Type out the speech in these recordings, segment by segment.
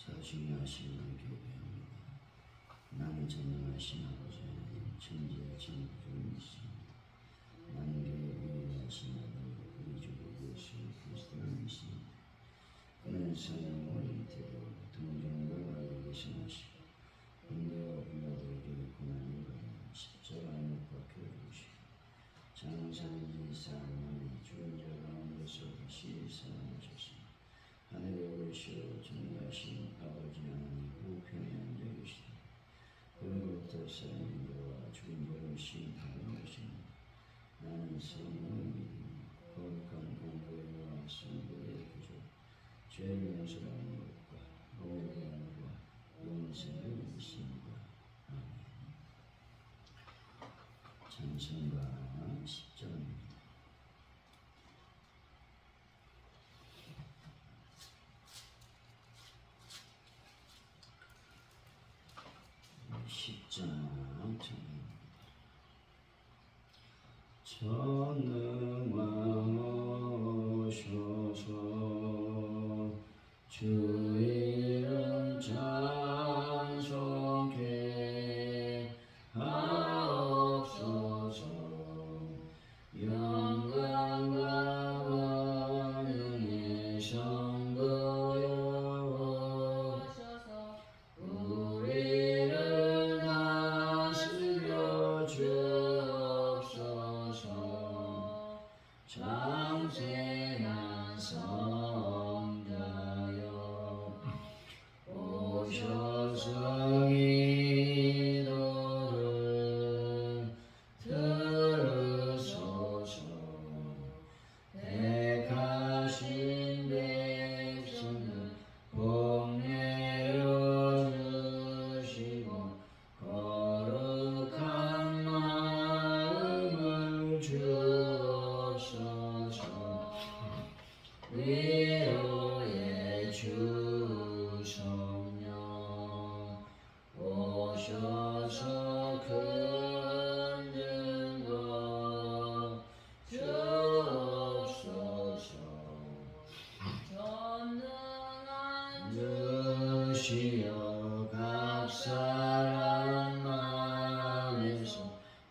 자중하심을 교배합니다. 나는 전능하신 아버지 하나님 천지의 창조주이시니 나는 유일하신 아들 우리 주 예수 그리스도를 믿습니다. 그는 성령을 잉태되어 동정과 아들에게 생하시고 본대와 빌라도에게 고난을 받아 십자가에 못 박혀 죽으시고 장사한지 4일 만에 죽은 자 가운데서 다시 살아나셨습니다. 하늘에 오르시어 전능하신 아버지 하나님 우편에 앉아 계시되 그로부터 사람들과 죽은 자를 심판하는 것입니다. 나는 성령을 믿으며 거룩한 공회와 성도의 구조 죄를 용서하는 것과 몸에 대한 과 영생을 믿습니다. 아멘. 찬송가 10절입니다. 전능하셔서 주 이름 찬송케 하옵소서. 영광과 은혜 성도여 우리를 다스려 주옵소서. 장세한 성자여 오셔서 기도를 들으소서. 택하신 백성들 복 내려주시고 거룩한 마음을 주옵소서. 위로의 주 성령 오셔서 큰 증거 주옵소서. 전능한 주시여 각 사람 마음에서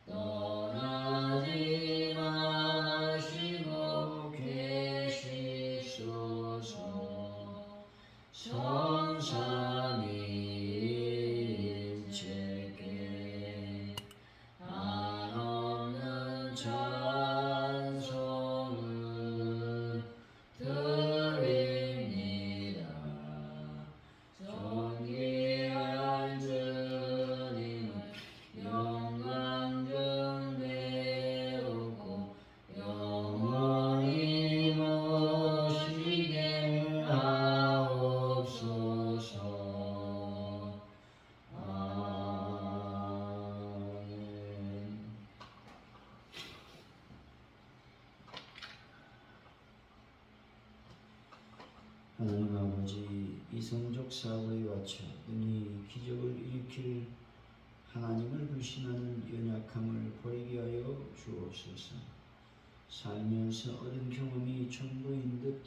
떠나지 마시고 계시소서. 성삼위일체께 한없는 찬송을 드립니다. 존귀한 주님은 영광 중 배우고 영원히 모시게 하옵소서. 아멘. 하나님 아버지, 이성적 사고에 바쳐 능히 기적을 일으킬 하나님을 불신하는 연약함을 버리게 하여 주옵소서. 살면서 얻은 경험이 전부인 듯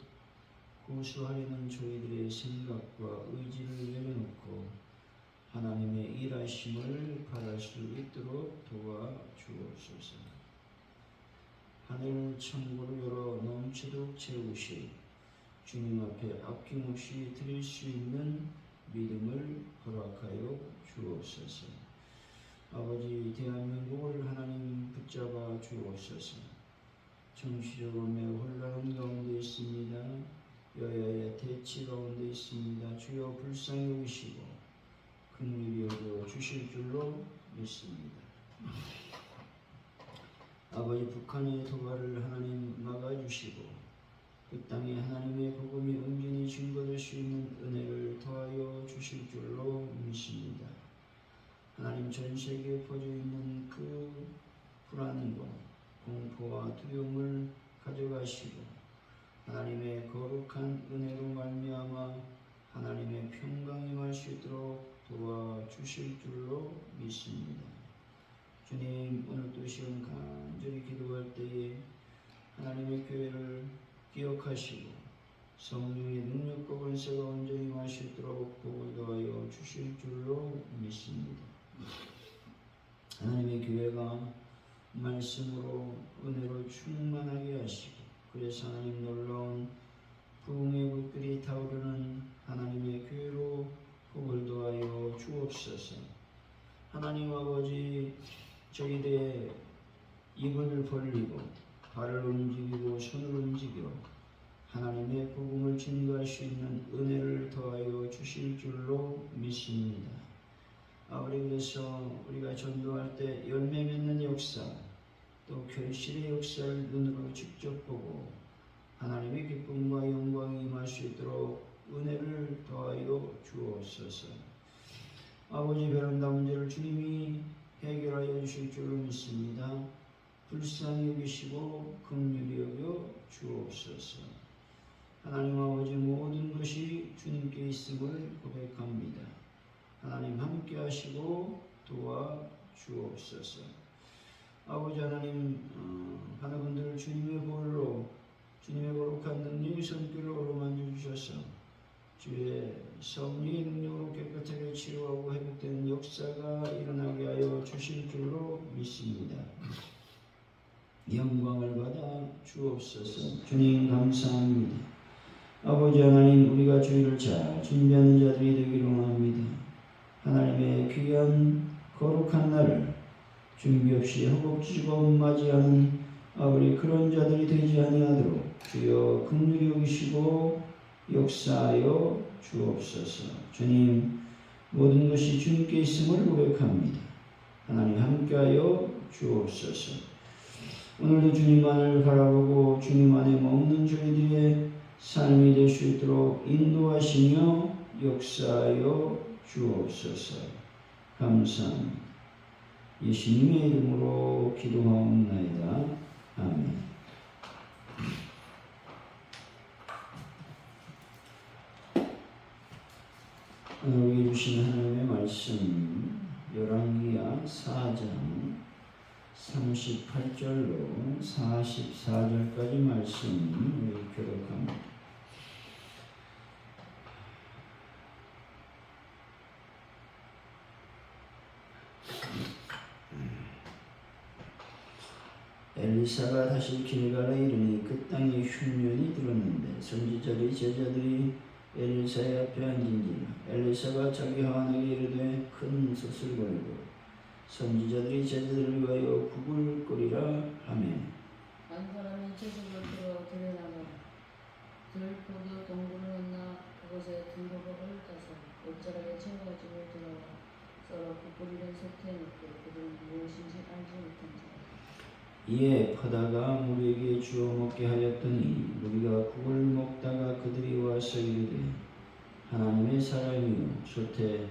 고수하려는 저희들의 생각과 의지를 내려놓고 하나님의 일하심을 바랄 수 있도록 도와주옵소서. 하늘 천국을 열어 넘치도록 채우시 주님 앞에 아낌없이 드릴 수 있는 믿음을 허락하여 주옵소서. 아버지, 대한민국을 하나님 붙잡아 주옵소서. 정치적으로 매우 혼란한 가운데 있습니다. 여야의 대치 가운데 있습니다. 주여 불쌍히 여기시고 긍휼히 여겨 주실 줄로 믿습니다. 아버지, 북한의 도발을 하나님 막아주시고 그 땅에 하나님의 복음이 온전히 증거될 수 있는 은혜를 더하여 주실 줄로 믿습니다. 하나님, 전 세계에 퍼져 있는 그 불안과 공포와 두려움을 가져가시고 하나님의 거룩한 은혜로 말미암아 하나님의 평강이 임할 수 있도록 도와주실 줄로 믿습니다. 주님, 오늘도 시험 간절히 기도할 때에 하나님의 교회를 기억하시고 성령의 능력과 권세가 온전히 마시도록 복을 더하여 주실 줄로 믿습니다. 하나님의 교회가 말씀으로 은혜로 충만하게 하시고 그래서 하나님 놀라운 부흥의 불길이 타오르는 하나님의 교회로 복을 더하여 주옵소서. 하나님 아버지, 저희들의 입을 벌리고 발을 움직이고 손을 움직여 하나님의 복음을 증거할 수 있는 은혜를 더하여 주실 줄로 믿습니다. 아버지, 그래서 우리가 전도할 때 열매 맺는 역사, 또 결실의 역사를 눈으로 직접 보고 하나님의 기쁨과 영광이 임할 수 있도록 은혜를 더하여 주옵소서. 아버지, 베란다 문제를 주님이 해결하여 주실 줄로 믿습니다. 불쌍히 여기시고 긍휼히 여겨 주옵소서. 하나님 아버지, 모든 것이 주님께 있음을 고백합니다. 하나님 함께 하시고 도와 주옵소서. 아버지 하나님, 하는 분들을 주님의 볼로, 주님의 거룩한 능력의 손길로 어루만져 주셔서 주의 성령의 능력으로 깨끗하게 치유하고 회복되는 역사가 일어나게 하여 주실 줄로 믿습니다. 영광을 받아 주옵소서. 주님 감사합니다. 아버지 하나님, 우리가 주의를 잘 준비하는 자들이 되기를 원합니다. 하나님의 귀한 거룩한 날을 준비 없이 허겁지겁 맞이하는 아버지 그런 자들이 되지 아니하도록 주여 긍휼히 여기시고 역사하여 주옵소서. 주님, 모든 것이 주님께 있음을 고백합니다. 하나님 함께하여 주옵소서. 오늘도 주님만을 바라보고 주님 안에 머무는 저희들의 삶이 될 수 있도록 인도하시며 역사하여 주옵소서. 감사합니다. 예수님의 이름으로 기도하옵나이다. 아멘. 오늘 우리에게 주신 하나님의 말씀 열왕기하 4장 38절로 44절까지 말씀을 교독합니다. 엘리사가 다시 길갈에 이르니 그 땅에 흉년이 들었는데 선지자들이 제자들이 엘리사의 앞에 앉은지라. 엘리사가 자기 하원에게 이르되 큰 솥을 걸고 선지자들이 제자들을 위하여 국을 끓이라 하매 한 사람이 채석을 들어 들에 나가 들포도 동굴을 넣나 그곳에 들호박을 따서 옷자락에 채워가지고 들어와 썰어 국 끓이는 솥에 넣고 그들은 무엇인지 알지 못한지라. 이에 퍼다가 무리에게 주어 먹게 하였더니 무리가 국을 먹다가 그들이 와서 이르되 하나님의 사람이요 솥에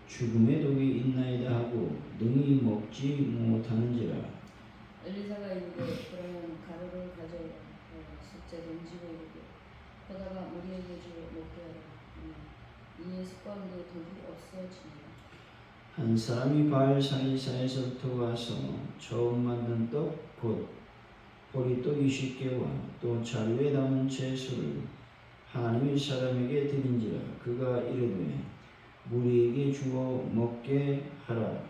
죽음의 독이 있나이다 하고 능히 먹지 못하는지라. 엘리사가 이르되 그러면 가루를 가져오라 하여 솥에 던지고 이르되 퍼다가 무리에게 주어 먹게 하라. 이에 솥 가운데 독이 없어지니라. 한 사람이 바알 사리사에서부터 와서 처음 만든 떡 곧 보리떡 20개와 또 자루에 담은 채소를 하나님의 사람에게 드린지라. 그가 이르되 무리에게 주어 먹게 하라.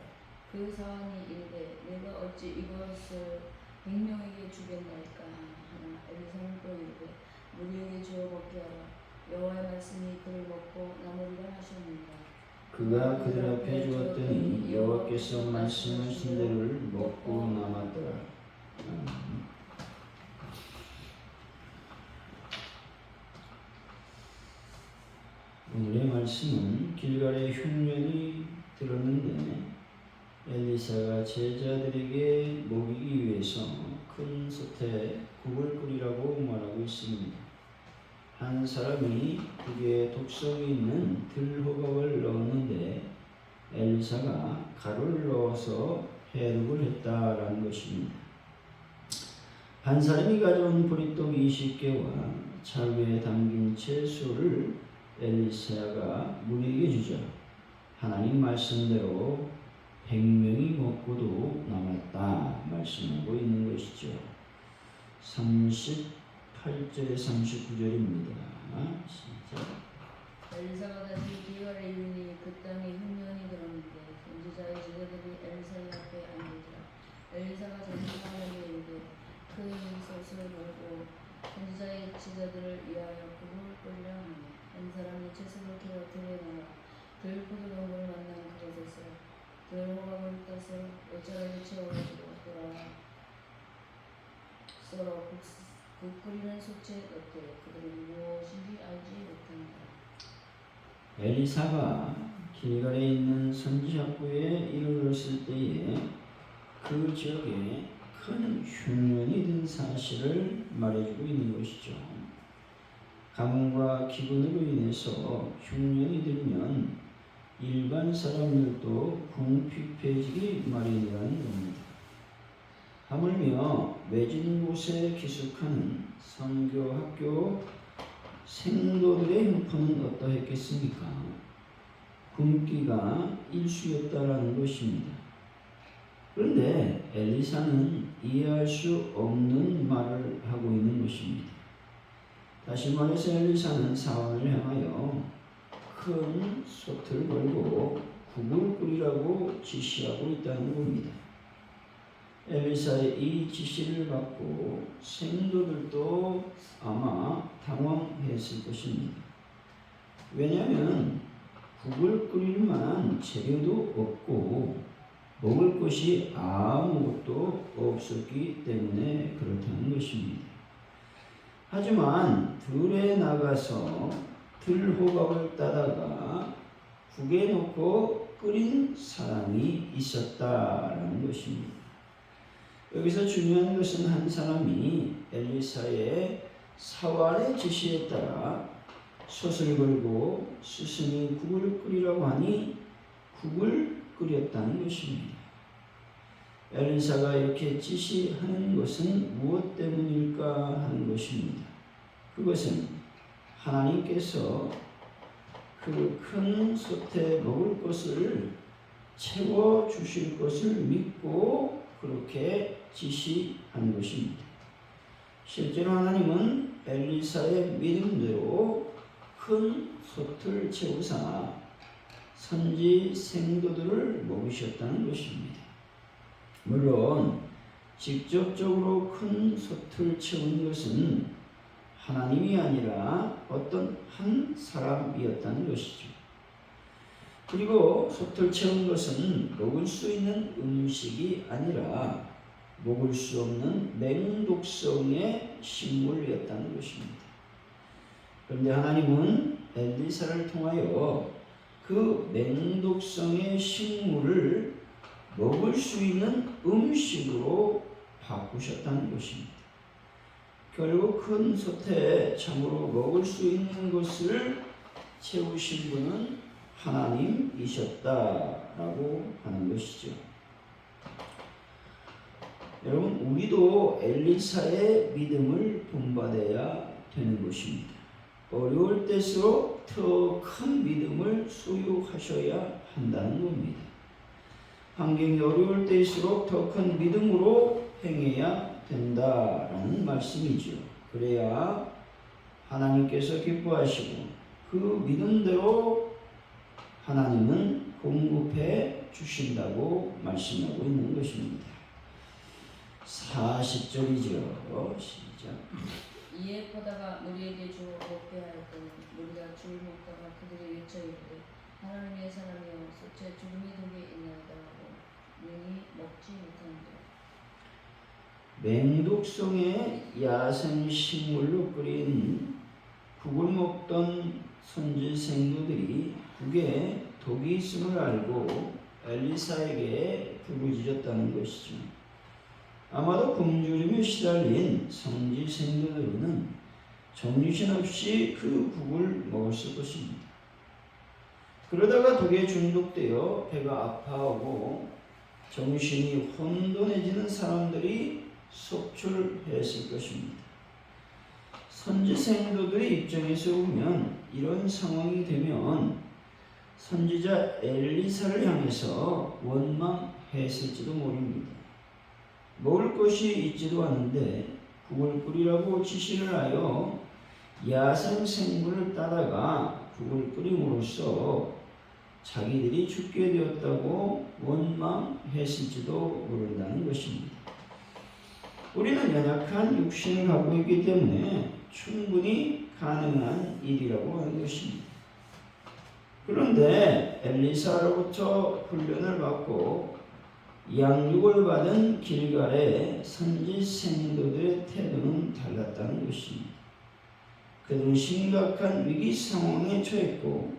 그 사람이 이르되 내가 어찌 이것을 100명에게 주겠나이까 하나. 엘리사는 또 이르되 무리에게 주어 먹게 하라. 여호와의 말씀이 그를 먹고 남으리라 하셨느니라. 그가 그들 앞에 주었더니 여호와께서 말씀하신 대로를 먹고 남았더라. 오늘의 말씀은 길갈에 흉년이 들었는데 엘리사가 제자들에게 먹이기 위해서 큰 솥에 국을 끓이라고 말하고 있습니다. 한 사람이 국에 독성이 있는 들호박을 넣었는데 엘리사가 가루를 넣어서 해독을 했다라는 것입니다. 한 사람이 가져온 보리떡 20개와 자루에 담긴 채소를 엘리사가 무리에게 주자 하나님 말씀대로 100명이 먹고도 남았다 말씀하고 있는 것이죠. 38절에 39절입니다. 시작. 엘리사가 다시 기갈에 이르니 그 땅에 흉년이 들었는데 선지자의 제자들이 엘리사의 앞에 앉으니라. 엘리사가 전사하려고 이르되 큰 솥을 걸고 선지자의 제자들을 위하여 국을 끓이려 하니 한 사람이 채소를 캐어 들에 나가 들포도나무를 만난 그곳에서 들호박을 따서 옷자락에 채워가지고 돌아와 썰어 국 끓이는 솥에 넣되 그들은 무엇인지 알지 못한다. 엘리사가 길갈에 있는 선지자부에 이르렀을 때에 그 지역에 큰 흉년이 든 사실을 말해주고 있는 것이죠. 가뭄과 기근으로 인해서 흉년이 들면 일반 사람들도 궁핍해지기 마련이라는 겁니다. 하물며 외진 곳에 기숙하는 선교 학교 생도들의 형편은 어떠했겠습니까? 굶기가 일수였다라는 것입니다. 그런데 엘리사는 이해할 수 없는 말을 하고 있는 것입니다. 다시 말해서 엘리사는 사원을 향하여 큰 솥을 걸고 국을 끓이라고 지시하고 있다는 겁니다. 엘리사의 이 지시를 받고 생도들도 아마 당황했을 것입니다. 왜냐하면 국을 끓일 만한 재료도 없고 먹을 것이 아무것도 없었기 때문에 그렇다는 것입니다. 하지만 들에 나가서 들호박을 따다가 국에 넣고 끓인 사람이 있었다라는 것입니다. 여기서 중요한 것은 한 사람이 엘리사의 사활의 지시에 따라 솥을 걸고 스승이 국을 끓이라고 하니 국을 끓였다는 것입니다. 엘리사가 이렇게 지시하는 것은 무엇 때문일까 하는 것입니다. 그것은 하나님께서 그 큰 솥에 먹을 것을 채워주실 것을 믿고 그렇게 지시한 것입니다. 실제로 하나님은 엘리사의 믿음대로 큰 솥을 채우사 선지 생도들을 먹이셨다는 것입니다. 물론 직접적으로 큰 솥을 채운 것은 하나님이 아니라 어떤 한 사람이었다는 것이죠. 그리고 솥을 채운 것은 먹을 수 있는 음식이 아니라 먹을 수 없는 맹독성의 식물이었다는 것입니다. 그런데 하나님은 엘리사를 통하여 그 맹독성의 식물을 먹을 수 있는 음식으로 바꾸셨다는 것입니다. 결국 큰 솥에 참으로 먹을 수 있는 것을 채우신 분은 하나님이셨다라고 하는 것이죠. 여러분, 우리도 엘리사의 믿음을 본받아야 되는 것입니다. 어려울 때일수록 더 큰 믿음을 소유하셔야 한다는 겁니다. 환경이 어려울 때일수록 더 큰 믿음으로 행해야 된다라는 말씀이죠. 그래야 하나님께서 기뻐하시고 그 믿음대로 하나님은 공급해 주신다고 말씀하고 있는 것입니다. 40절이죠. 시작. 이에 포다가 무리에게 주어 먹게 하였더니 무리가 줄 먹다가 그들이 외쳐 이르되 하나님의 사람이여 솥에 주름이 독이 있나이다 하고 능히 먹지 못하는도다. 맹독성의 야생식물로 끓인 국을 먹던 선지 생도들이 국에 독이 있음을 알고 엘리사에게 부르짖었다는 것이죠. 아마도 굶주림에 시달린 선지 생도들은 정신없이 그 국을 먹었을 것입니다. 그러다가 독에 중독되어 배가 아파하고 정신이 혼돈해지는 사람들이 속출했을 것입니다. 선지 생도들의 입장에서 보면 이런 상황이 되면 선지자 엘리사를 향해서 원망했을지도 모릅니다. 먹을 것이 있지도 않은데 국을 끓이라고 지시를 하여 야생 생물을 따다가 국을 끓임으로써 자기들이 죽게 되었다고 원망했을지도 모른다는 것입니다. 우리는 연약한 육신을 갖고 있기 때문에 충분히 가능한 일이라고 하는 것입니다. 그런데 엘리사로부터 훈련을 받고 양육을 받은 길갈의 선지 생도들의 태도는 달랐다는 것입니다. 그들은 심각한 위기 상황에 처했고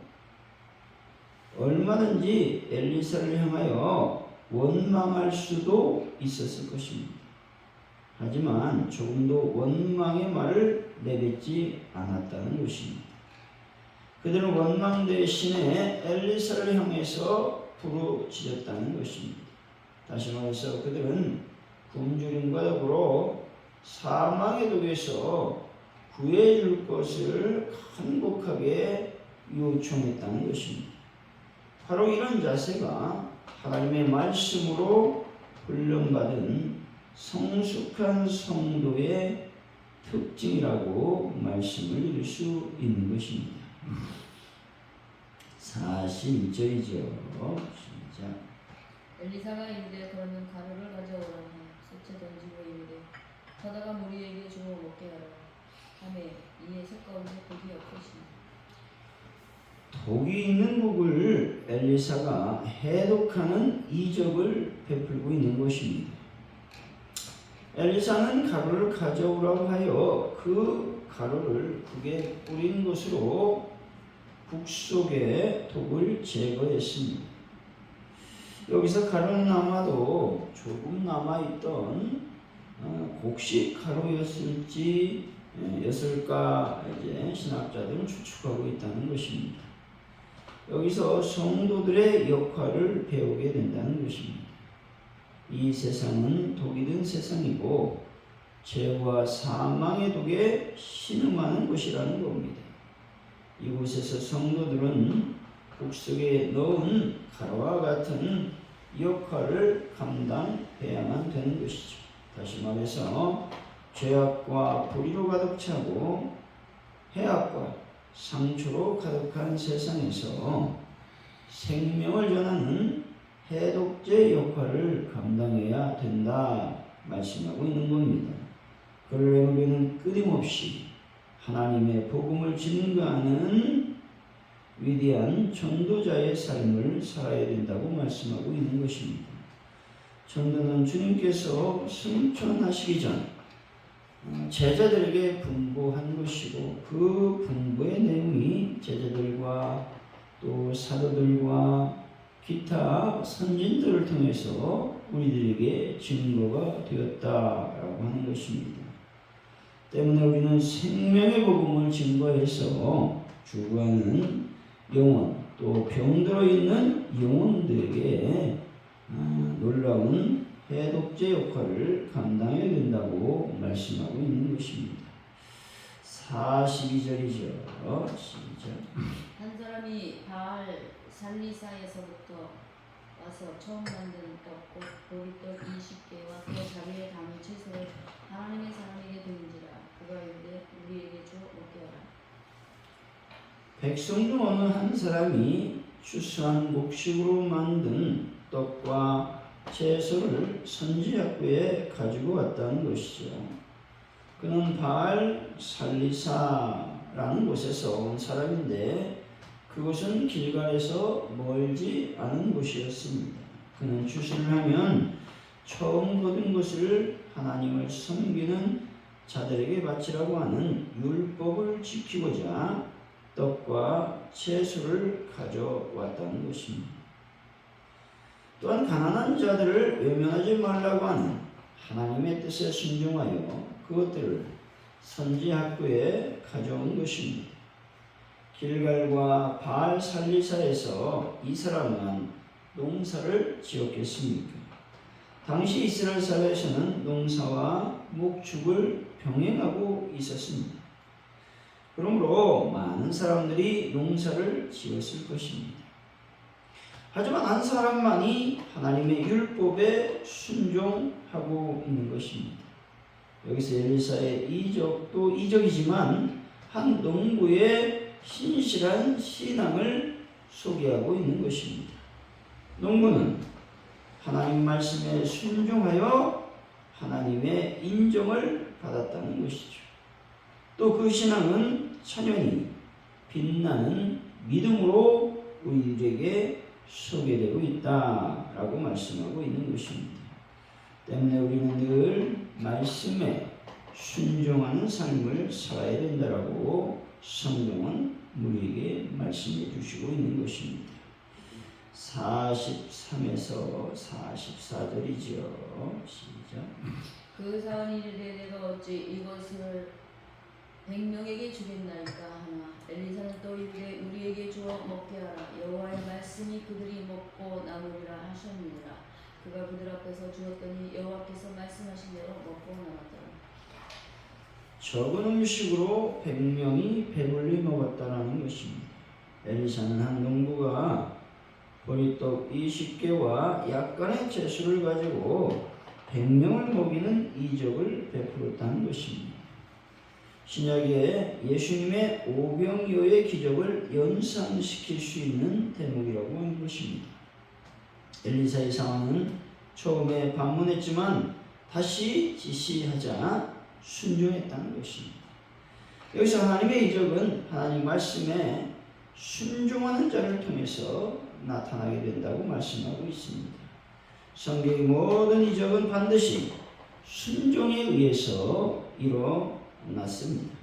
얼마든지 엘리사를 향하여 원망할 수도 있었을 것입니다. 하지만 조금도 원망의 말을 내뱉지 않았다는 것입니다. 그들은 원망 대신에 엘리사를 향해서 부르짖었다는 것입니다. 다시 말해서 그들은 굶주림과 더불어 사망의 독에서 구해줄 것을 간곡하게 요청했다는 것입니다. 바로 이런 자세가 하나님의 말씀으로 훈련받은 성숙한 성도의 특징이라고 말씀을 드릴 수 있는 것입니다. 41절이죠. 시작. 엘리사가 이르되 그러면 가루를 가져오라 셋째 던지고 이르되 가다가 무리에게 주어 먹게 하라 하매 이에 석 가운데 독이 없으시니 독이 있는 국을 엘리사가 해독하는 이적을 베풀고 있는 것입니다. 엘리사는 가루를 가져오라고 하여 그 가루를 국에 뿌린 것으로 국 속의 독을 제거했습니다. 여기서 가루는 아마도 조금 남아있던 곡식 가루였을까 이제 신학자들은 추측하고 있다는 것입니다. 여기서 성도들의 역할을 배우게 된다는 것입니다. 이 세상은 독이 든 세상이고 죄와 사망의 독에 신음하는 곳이라는 겁니다. 이곳에서 성도들은 국 속에 넣은 가루와 같은 역할을 감당해야만 되는 것이죠. 다시 말해서 죄악과 불의로 가득 차고 해악과 상처로 가득한 세상에서 생명을 전하는 해독제 역할을 감당해야 된다 말씀하고 있는 겁니다. 그러려면 우리는 끊임없이 하나님의 복음을 증거하는 위대한 전도자의 삶을 살아야 된다고 말씀하고 있는 것입니다. 전도는 주님께서 승천하시기 전 제자들에게 분부한 것이고 그 분부의 내용이 제자들과 또 사도들과 기타 선진들을 통해서 우리들에게 증거가 되었다라고 하는 것입니다. 때문에 우리는 생명의 복음을 증거해서 죽어가는 영혼 또 병들어 있는 영혼들에게 놀라운 해독제 역할을 감당해야 된다고 말씀하고 있는 것입니다. 42절이죠. 시작. 한 사람이 바알 살리사에서부터 와서 처음 만든 떡 곧 보리떡 20개와 또 자리에 담은 채소를 하나님의 사람에게 드린지라 그가 이르되 우리에게 주어 먹게 하라. 백성 중 어느 한 사람이 추수한 곡식으로 만든 떡과 채소를 선지학교에 가지고 왔다는 것이죠. 그는 바알 살리사라는 곳에서 온 사람인데 그곳은 길갈에서 멀지 않은 곳이었습니다. 그는 추수를 하면 처음 거둔 것을 하나님을 섬기는 자들에게 바치라고 하는 율법을 지키고자 떡과 채소를 가져왔다는 것입니다. 또한 가난한 자들을 외면하지 말라고 하는 하나님의 뜻에 순종하여 그것들을 선지학교에 가져온 것입니다. 길갈과 바알 살리사에서 이 사람은 농사를 지었겠습니까? 당시 이스라엘 사회에서는 농사와 목축을 병행하고 있었습니다. 그러므로 많은 사람들이 농사를 지었을 것입니다. 하지만 한 사람만이 하나님의 율법에 순종하고 있는 것입니다. 여기서 엘리사의 이적도 이적이지만 한 농부의 신실한 신앙을 소개하고 있는 것입니다. 농부는 하나님 말씀에 순종하여 하나님의 인정을 받았다는 것이죠. 또 그 신앙은 천연히 빛나는 믿음으로 우리에게 소개되고 있다라고 말씀하고 있는 것입니다. 때문에 우리는 늘 말씀에 순종하는 삶을 살아야 된다라고 성경은 우리에게 말씀해 주시고 있는 것입니다. 43에서 44절이지요. 시작. 그 사람이 이르되 내가 어찌 이것을 100명에게 주겠나이까 하나 엘리사는 또 이르되 우리에게 주어 먹게 하라. 여호와의 말씀이 그들이 먹고 남으리라 하셨느니라. 그가 그들 앞에서 주었더니 여호와께서 말씀하신 대로 먹고 남았더라. 적은 음식으로 100명이 배불리 먹었다라는 것입니다. 엘리사는 한 농부가 보리떡 20개와 약간의 채소를 가지고 100명을 먹이는 이적을 베풀었다는 것입니다. 신약에 예수님의 오병이어의 기적을 연상시킬 수 있는 대목이라고 하는 것입니다. 엘리사의 상황은 처음에 반문했지만 다시 지시하자 순종했다는 것입니다. 여기서 하나님의 이적은 하나님 말씀에 순종하는 자를 통해서 나타나게 된다고 말씀하고 있습니다. 성경의 모든 이적은 반드시 순종에 의해서 일어났습니다.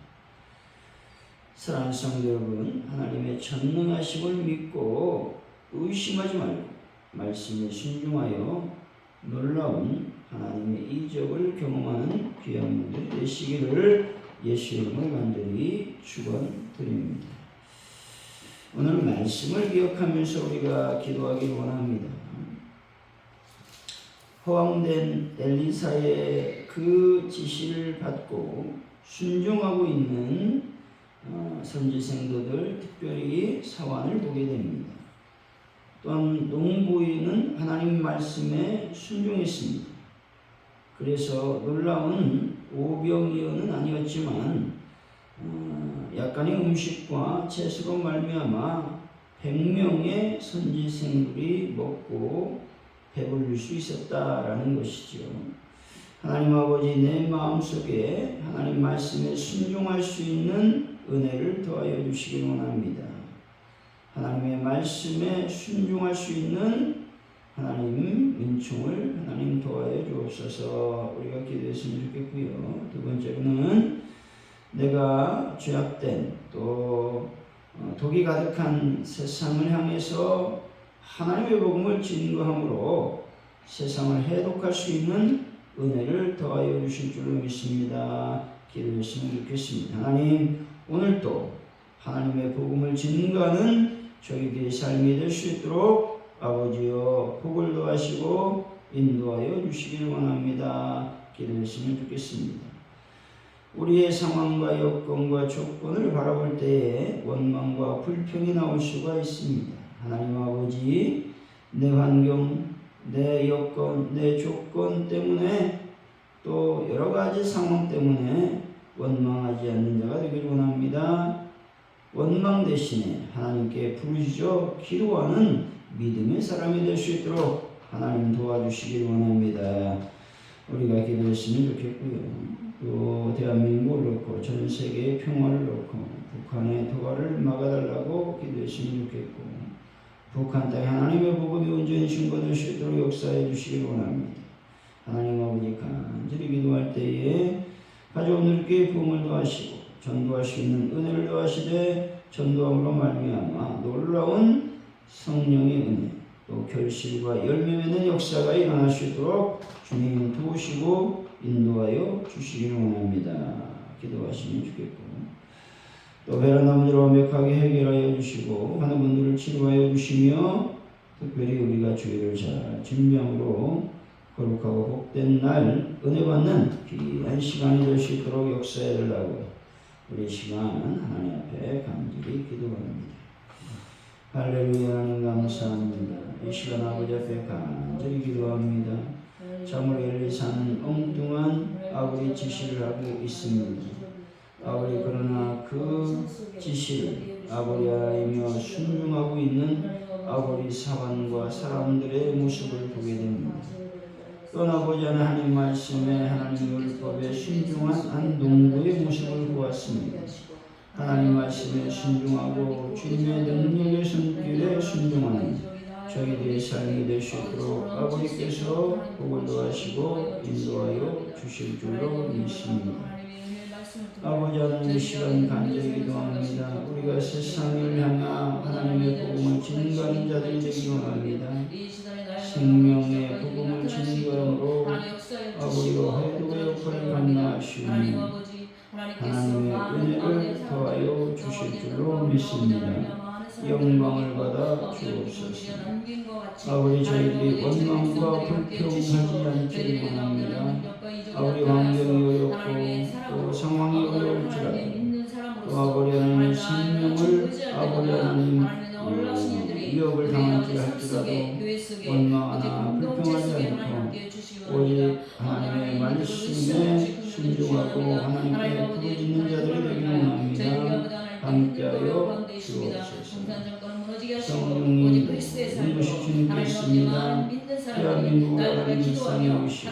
사랑하는 성도 여러분, 하나님의 전능하심을 믿고 의심하지 말고 말씀에 순종하여 놀라운 하나님의 이적을 경험하는 귀한 분들이 되시기를 예수의 이름으로 간절히 축원드립니다. 오늘 말씀을 기억하면서 우리가 기도하기 원합니다. 허황된 엘리사의 그 지시를 받고 순종하고 있는 선지생도들, 특별히 사환을 보게 됩니다. 또한 농부인은 하나님 말씀에 순종했습니다. 그래서 놀라운 오병이어는 아니었지만 약간의 음식과 채소로 말미암아 100명의 선지생들이 먹고 배불릴 수 있었다라는 것이죠. 하나님 아버지, 내 마음속에 하나님 말씀에 순종할 수 있는 은혜를 더하여 주시길 원합니다. 하나님의 말씀에 순종할 수 있는 하나님 은총을 하나님 도와여 주옵소서. 우리가 기도했으면 좋겠고요. 두 번째로는 내가 죄악된 또 독이 가득한 세상을 향해서 하나님의 복음을 증거함으로 세상을 해독할 수 있는 은혜를 더하여 주실 줄로 믿습니다. 기도했으면 좋겠습니다. 하나님, 오늘도 하나님의 복음을 증거하는 저희들의 삶이 될 수 있도록 아버지여 복을 더하시고 인도하여 주시기를 원합니다. 기도했으면 좋겠습니다. 우리의 상황과 여건과 조건을 바라볼 때에 원망과 불평이 나올 수가 있습니다. 하나님 아버지, 내 환경, 내 여건, 내 조건 때문에 또 여러 가지 상황 때문에 원망하지 않는 자가 되기를 원합니다. 원망 대신에 하나님께 부르짖어 기도하는 믿음의 사람이 될 수 있도록 하나님 도와주시길 원합니다. 우리가 기도했으면 좋겠고요. 또 대한민국을 놓고 전 세계의 평화를 놓고 북한의 도발을 막아달라고 기도했으면 좋겠고, 북한 땅에 하나님의 복음이 온전히 증거될 수 있도록 역사해 주시길 원합니다. 하나님 아버지, 간절히 기도할 때에 가져온 우리께 부흥을 더하시고 전도할 수 있는 은혜를 더하시되 전도함으로 말미암아 놀라운 성령의 은혜 또 결실과 열매 맺는 역사가 일어날 수 있도록 주님 도우시고 인도하여 주시기를 원합니다. 기도하시면 좋겠고, 또 베란다 문제를 완벽하게 해결하여 주시고 하는 분들을 치료하여 주시며, 특별히 우리가 주일을 잘 준비함으로 거룩하고 복된 날 은혜 받는 귀한 시간이 될 수 있도록 역사해 달라고 우리 시간 하나님 앞에 간절히 기도합니다. 할렐루야. 하나님 감사합니다. 이 시간 아버지 앞에 간절히 기도합니다. 참으로 엘리사는 엉뚱한 아버지 지시를 하고 있습니다. 아버지 그러나 그 지시를 아버지 하나님이여 순종하고 있는 아버지 사관과 사람들의 모습을 보게 됩니다. 또한 아버지 하나님 말씀에 하나님 율법에 순종한 한 농부의 모습을 보았습니다. 하나님 말씀에 순종하고 주님의 능력의 손길에 순종하는 저희들의 삶이 될 수 있도록 아버지께서 복을 도와시고 인도하여 주실 줄로 믿습니다. 아버지 하나님 이 시간 간절히 기도합니다. 우리가 세상을 향하 하나님의 복음을 증거하는 자들이 되기 원합니다. 생명의 복음을 증거함으로 아버지로 회복의 역할을 감당하시니 하나님의 은혜를 더하여 주실 줄로 믿습니다. 영광을 받아 주옵소서. 아버지 저희들이 원망과 불평하지 않기를 원합니다. 아버지 환경이 어렵고 또 상황이 어려울지라도 또 아버지 하나님 생명을 아버지 하나님 위협을 당할지 할지라도 원망하나 불평하지 않고 오직 하나님의 말씀에 순종하고 하나님께 부르짖는 자들이 되기를 원합니다. 함께하여 주옵소서. 성령님 이것이 주님께 있습니다. 대한민국을 하나님 일상에 오시고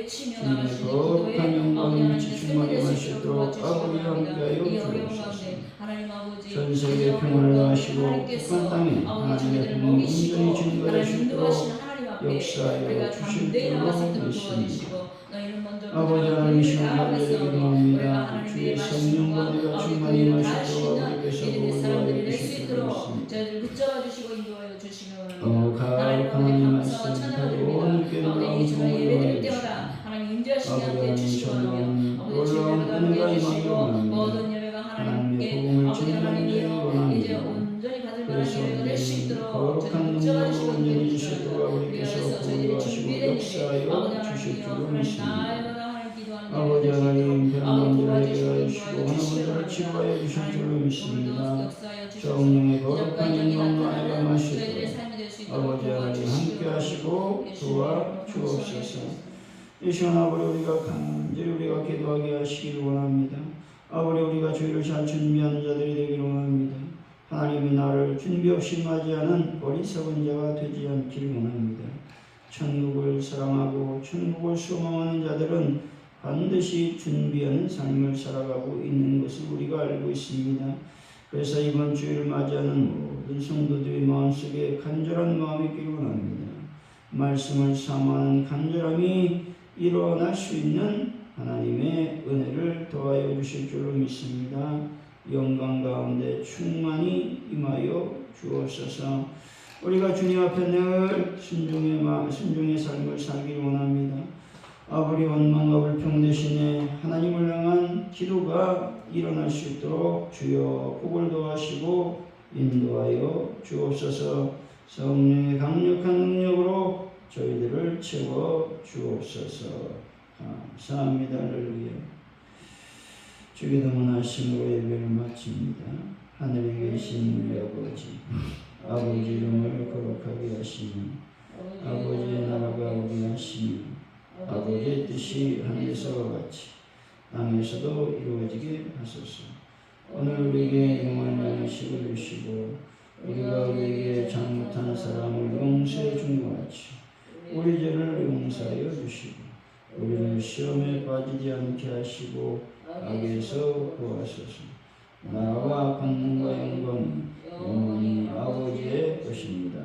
주님의 거룩한 영광을 미치 충만히 마시도록 아버지 함께하여 주옵소서. 전 세계 평화를 하시고 북한 땅에 하나님의 복음을 온전히 증거할 수 있도록 역사하여 주실 줄로 믿습니다. 아버지 하나님 시간 간절히 기도합니다. 주의 성령과 내가 충만히 마시도록 아버지께서 복을 더하여 주실 줄로 믿습니다. 거룩한 하나님 말씀 바로 오늘께 놀라운 성을 더하여 주시고 아버지 하나님 전도하는 놀라운 은혜가 임하기를 원합니다. 하나님의 복음을 증거하는 자를 원합니다. 그래서 온전히 거룩한 능력으로 온전히 주시도록 아버지께서 복을 더하시고 역사하여 주실 줄로 믿습니다. 아버지 하나님 병건들을 해결하여 주시고 하나님을 치료하여 주실 줄로 믿습니다. 성령의 거룩한 영광과 은혜가 마시도록 아버지 하나님 함께 하시고 도와 주옵소서. 이 시간 아버지 우리가 간절히 우리가 기도하게 하시기를 원합니다. 아버지 우리가 주의를 잘 준비하는 자들이 되기를 원합니다. 하나님이 나를 준비 없이 맞이하는 어리석은 자가 되지 않기를 원합니다. 천국을 사랑하고 천국을 소망하는 자들은 반드시 준비하는 삶을 살아가고 있는 것을 우리가 알고 있습니다. 그래서 이번 주일을 맞이하는 모든 성도들의 마음속에 간절한 마음이 있기를 원합니다. 말씀을 사모하는 간절함이 일어날 수 있는 하나님의 은혜를 더하여 주실 줄로 믿습니다. 영광 가운데 충만히 임하여 주옵소서. 우리가 주님 앞에 늘 순종의 삶을 살기를 원합니다. 아버지 원망과 불평 대신에 하나님을 향한 기도가 일어날 수 있도록 주여 복을 더하시고 인도하여 주옵소서. 성령의 강력한 능력으로 저희들을 채워 주옵소서. 감사합니다. 할렐루야. 주기도문 하심으로 예배를 마칩니다. 하늘에 계신 우리 아버지 이름을 거룩하게 하시며 아버지의 나라가 오게 하시며 아버지의 뜻이 하늘에서와 같이 땅에서도 이루어지게 하소서. 오늘 우리에게 용할 양식을 주시고 우리가 우리에게 잘못한 사람을 용서해 준 것 같이 우리 죄를 용서하여 주시고 우리를 시험에 빠지지 않게 하시고 악에서 구하소서. 나라와 권능과 영광이 영원히 아버지의 것입니다.